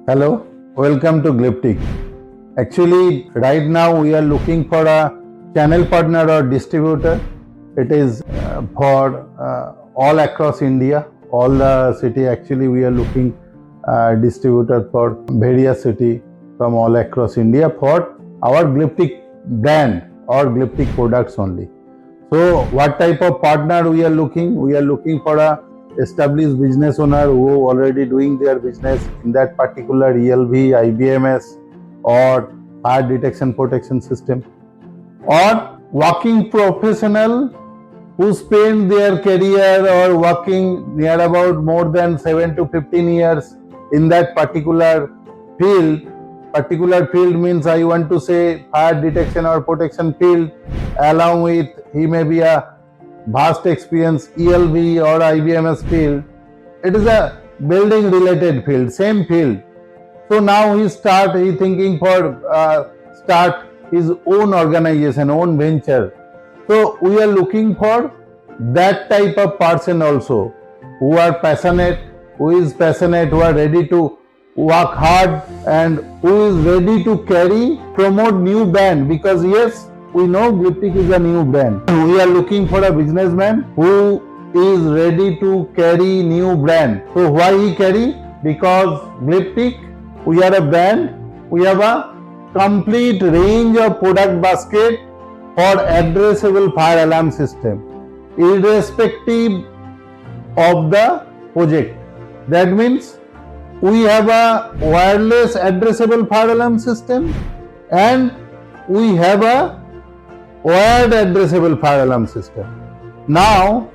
Hello, welcome to Glyptic. Actually, right now we are looking for a channel partner or distributor. It is for all across India, all the city. Actually, we are looking distributor for various city from all across India for our Glyptic brand or Glyptic products only. So, what type of partner we are looking? We are looking for a established business owner who already doing their business in that particular ELV, IBMS or fire detection protection system, or working professional who spend their career or working near about more than 7 to 15 years in that particular field. Particular field means I want to say fire detection or protection field, along with he may be a vast experience ELV or IBMS field. It is a building related field, same field. So now he thinking for start his own organization, own venture. So we are looking for that type of person also who are passionate, who are ready to work hard and who is ready to promote new brand, because yes, we know Glyptic is a new brand. We are looking for a businessman who is ready to carry new brand. So why he carry? Because Glyptic, we are a brand, we have a complete range of product basket for addressable fire alarm system, irrespective of the project. That means we have a wireless addressable fire alarm system and we have a wired addressable fire alarm system. Now,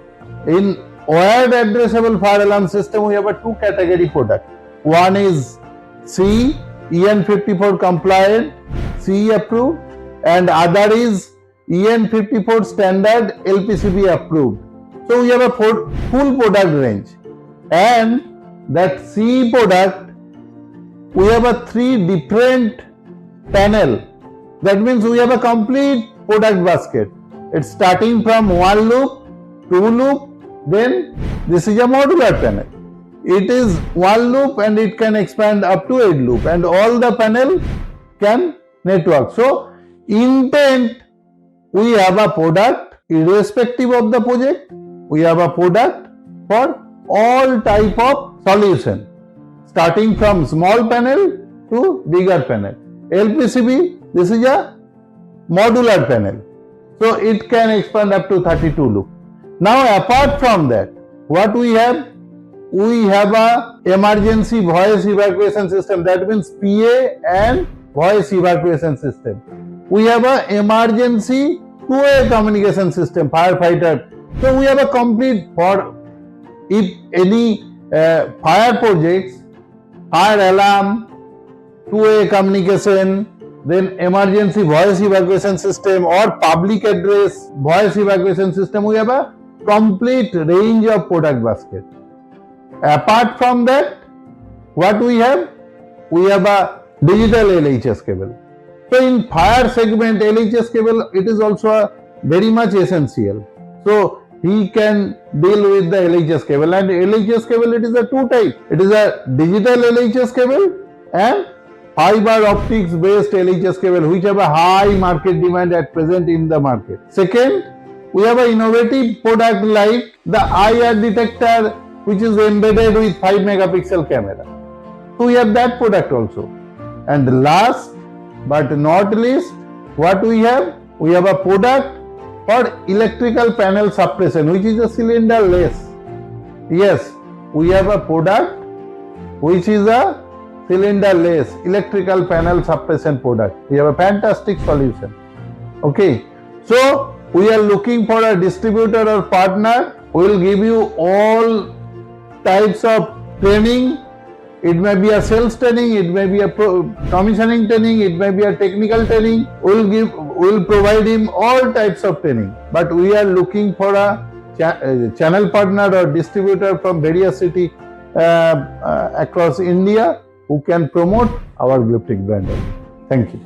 in wired addressable fire alarm system, we have a two category product. One is C, EN54 compliant, CE approved, and other is EN54 standard LPCB approved. So we have a full product range. And that CE product, we have a 3 different panel. That means we have a complete product basket. It's starting from 1 loop, 2 loop, then this is a modular panel. It is 1 loop and it can expand up to 8 loop, and all the panel can network. So intent, we have a product irrespective of the project. We have a product for all type of solution, starting from small panel to bigger panel. LPCB, this is a modular panel, so it can expand up to 32 loop. Now apart from that, what we have? We have a emergency voice evacuation system, that means PA and voice evacuation system. We have a emergency two-way communication system, firefighter. So we have a complete, for if any fire projects, fire alarm, two-way communication, then emergency voice evacuation system or public address voice evacuation system, we have a complete range of product basket. Apart from that, what we have? We have a digital LHS cable. So in fire segment, LHS cable, it is also very much essential. So he can deal with the LHS cable, and LHS cable, it is a two type. It is a digital LHS cable and fiber optics based LHS cable, which have a high market demand at present in the market. Second, we have an innovative product like the IR detector, which is embedded with 5 megapixel camera. So we have that product also. And last but not least, what we have? We have a product for electrical panel suppression, which is a cylinderless. Yes, we have a product which is a cylinderless electrical panel suppression product. We have a fantastic solution. Okay, so we are looking for a distributor or partner who will give you all types of training. It may be a sales training, it may be a commissioning training, it may be a technical training. We'll provide him all types of training. But we are looking for a channel partner or distributor from various cities across India who can promote our Glyptic brand. Thank you.